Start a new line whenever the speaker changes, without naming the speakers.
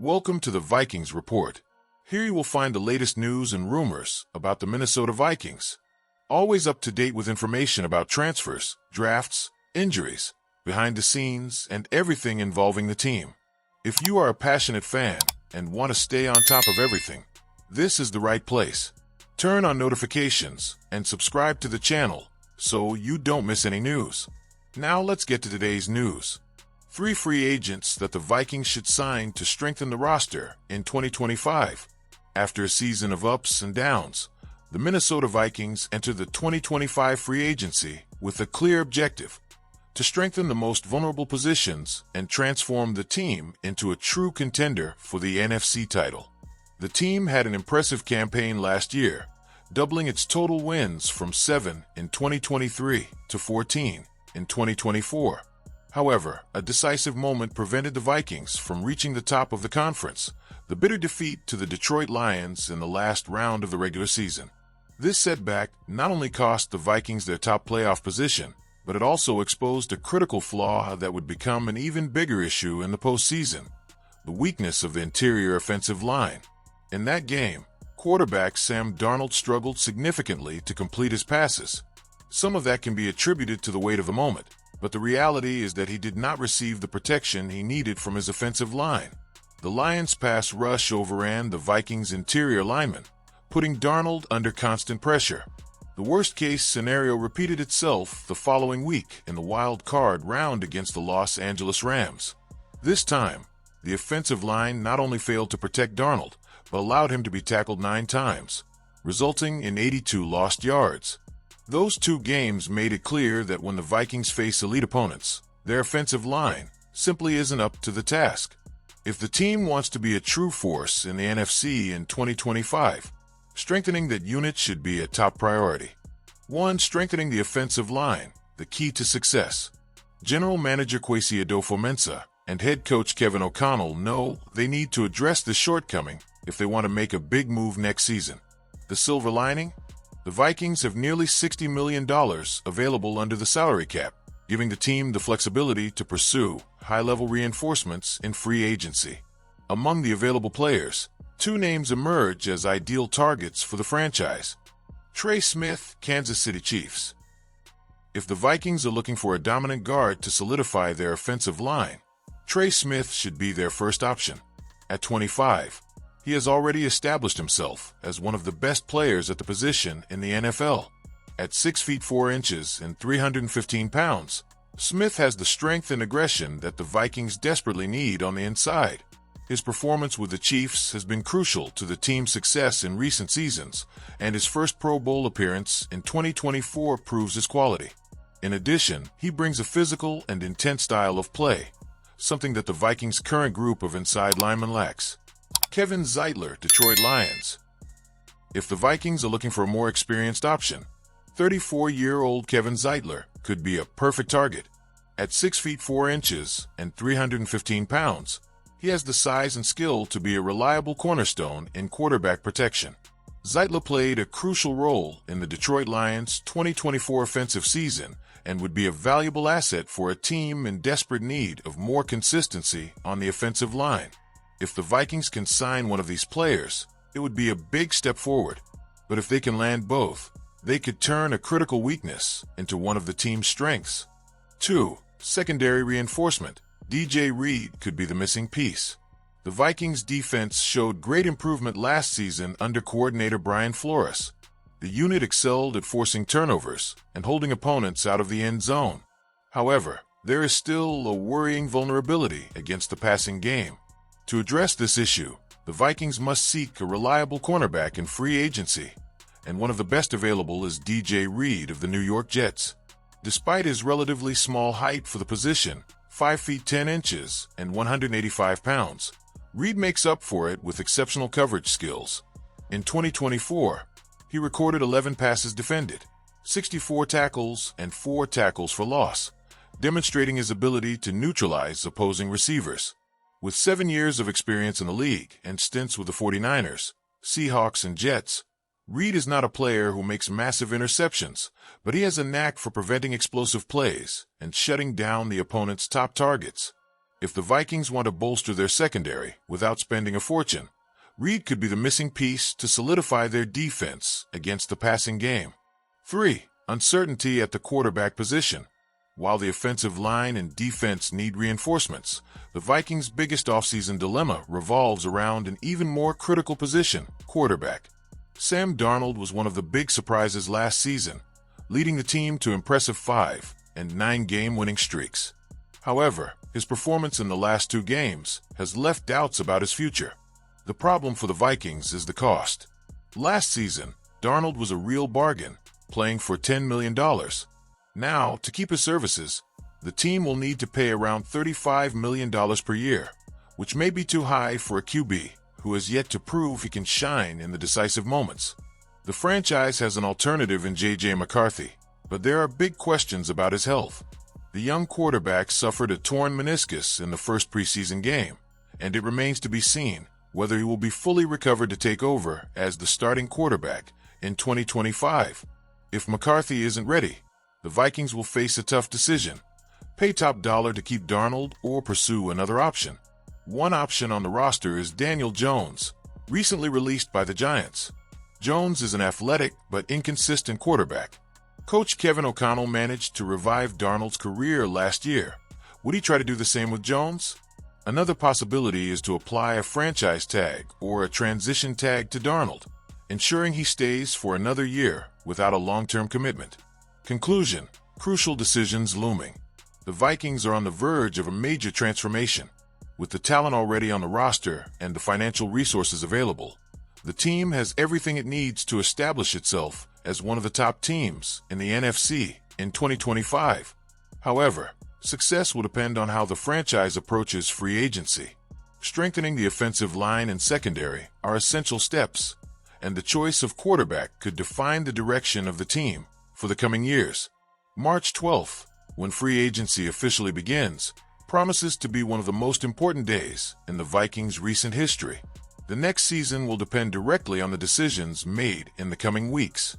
Welcome to the Vikings Report. Here you will find the latest news and rumors about the Minnesota Vikings. Always up to date with information about transfers, drafts, injuries, behind the scenes, and everything involving the team. If you are a passionate fan and want to stay on top of everything, this is the right place. Turn on notifications and subscribe to the channel so you don't miss any news. Now let's get to today's news. 3 free agents that the Vikings should sign to strengthen the roster in 2025. After a season of ups and downs, the Minnesota Vikings enter the 2025 free agency with a clear objective: to strengthen the most vulnerable positions and transform the team into a true contender for the NFC title. The team had an impressive campaign last year, doubling its total wins from 7 in 2023 to 14 in 2024. However, a decisive moment prevented the Vikings from reaching the top of the conference: the bitter defeat to the Detroit Lions in the last round of the regular season. This setback not only cost the Vikings their top playoff position, but it also exposed a critical flaw that would become an even bigger issue in the postseason: the weakness of the interior offensive line. In that game, quarterback Sam Darnold struggled significantly to complete his passes. Some of that can be attributed to the weight of the moment, but the reality is that he did not receive the protection he needed from his offensive line. The Lions' pass rush overran the Vikings' interior linemen, putting Darnold under constant pressure. The worst-case scenario repeated itself the following week in the wild card round against the Los Angeles Rams. This time, the offensive line not only failed to protect Darnold, but allowed him to be tackled 9 times, resulting in 82 lost yards. Those 2 games made it clear that when the Vikings face elite opponents, their offensive line simply isn't up to the task. If the team wants to be a true force in the NFC in 2025, strengthening that unit should be a top priority. 1. Strengthening the offensive line, the key to success. General Manager Kwesi Adofo-Mensah and head coach Kevin O'Connell know they need to address this shortcoming if they want to make a big move next season. The silver lining? The Vikings have nearly $60 million available under the salary cap, giving the team the flexibility to pursue high-level reinforcements in free agency. Among the available players, 2 names emerge as ideal targets for the franchise. Trey Smith, Kansas City Chiefs. If the Vikings are looking for a dominant guard to solidify their offensive line, Trey Smith should be their first option. At 25, he has already established himself as one of the best players at the position in the NFL. At 6 feet 4 inches and 315 pounds, Smith has the strength and aggression that the Vikings desperately need on the inside. His performance with the Chiefs has been crucial to the team's success in recent seasons, and his first Pro Bowl appearance in 2024 proves his quality. In addition, he brings a physical and intense style of play, something that the Vikings' current group of inside linemen lacks. Kevin Zeitler, Detroit Lions. If the Vikings are looking for a more experienced option, 34-year-old Kevin Zeitler could be a perfect target. At 6 feet 4 inches and 315 pounds, he has the size and skill to be a reliable cornerstone in quarterback protection. Zeitler played a crucial role in the Detroit Lions' 2024 offensive season and would be a valuable asset for a team in desperate need of more consistency on the offensive line. If the Vikings can sign one of these players, it would be a big step forward. But if they can land both, they could turn a critical weakness into one of the team's strengths. 2. Secondary reinforcement. DJ Reed could be the missing piece. The Vikings' defense showed great improvement last season under coordinator Brian Flores. The unit excelled at forcing turnovers and holding opponents out of the end zone. However, there is still a worrying vulnerability against the passing game. To address this issue, the Vikings must seek a reliable cornerback in free agency, and one of the best available is DJ Reed of the New York Jets. Despite his relatively small height for the position, 5 feet 10 inches and 185 pounds, Reed makes up for it with exceptional coverage skills. In 2024, he recorded 11 passes defended, 64 tackles, and 4 tackles for loss, demonstrating his ability to neutralize opposing receivers. With 7 years of experience in the league and stints with the 49ers, Seahawks, and Jets, Reed is not a player who makes massive interceptions, but he has a knack for preventing explosive plays and shutting down the opponent's top targets. If the Vikings want to bolster their secondary without spending a fortune, Reed could be the missing piece to solidify their defense against the passing game. 3. Uncertainty at the quarterback position. While the offensive line and defense need reinforcements, the Vikings' biggest offseason dilemma revolves around an even more critical position, quarterback. Sam Darnold was one of the big surprises last season, leading the team to impressive 5 and 9 game-winning streaks. However, his performance in the last 2 games has left doubts about his future. The problem for the Vikings is the cost. Last season, Darnold was a real bargain, playing for $10 million. Now, to keep his services, the team will need to pay around $35 million per year, which may be too high for a QB who has yet to prove he can shine in the decisive moments. The franchise has an alternative in J.J. McCarthy, but there are big questions about his health. The young quarterback suffered a torn meniscus in the first preseason game, and it remains to be seen whether he will be fully recovered to take over as the starting quarterback in 2025. If McCarthy isn't ready, the Vikings will face a tough decision: pay top dollar to keep Darnold or pursue another option. One option on the roster is Daniel Jones, recently released by the Giants. Jones is an athletic but inconsistent quarterback. Coach Kevin O'Connell managed to revive Darnold's career last year. Would he try to do the same with Jones? Another possibility is to apply a franchise tag or a transition tag to Darnold, ensuring he stays for another year without a long-term commitment. Conclusion: crucial decisions looming. The Vikings are on the verge of a major transformation. With the talent already on the roster and the financial resources available, the team has everything it needs to establish itself as one of the top teams in the NFC in 2025. However, success will depend on how the franchise approaches free agency. Strengthening the offensive line and secondary are essential steps, and the choice of quarterback could define the direction of the team for the coming years. March 12th, when free agency officially begins, promises to be one of the most important days in the Vikings' recent history. The next season will depend directly on the decisions made in the coming weeks.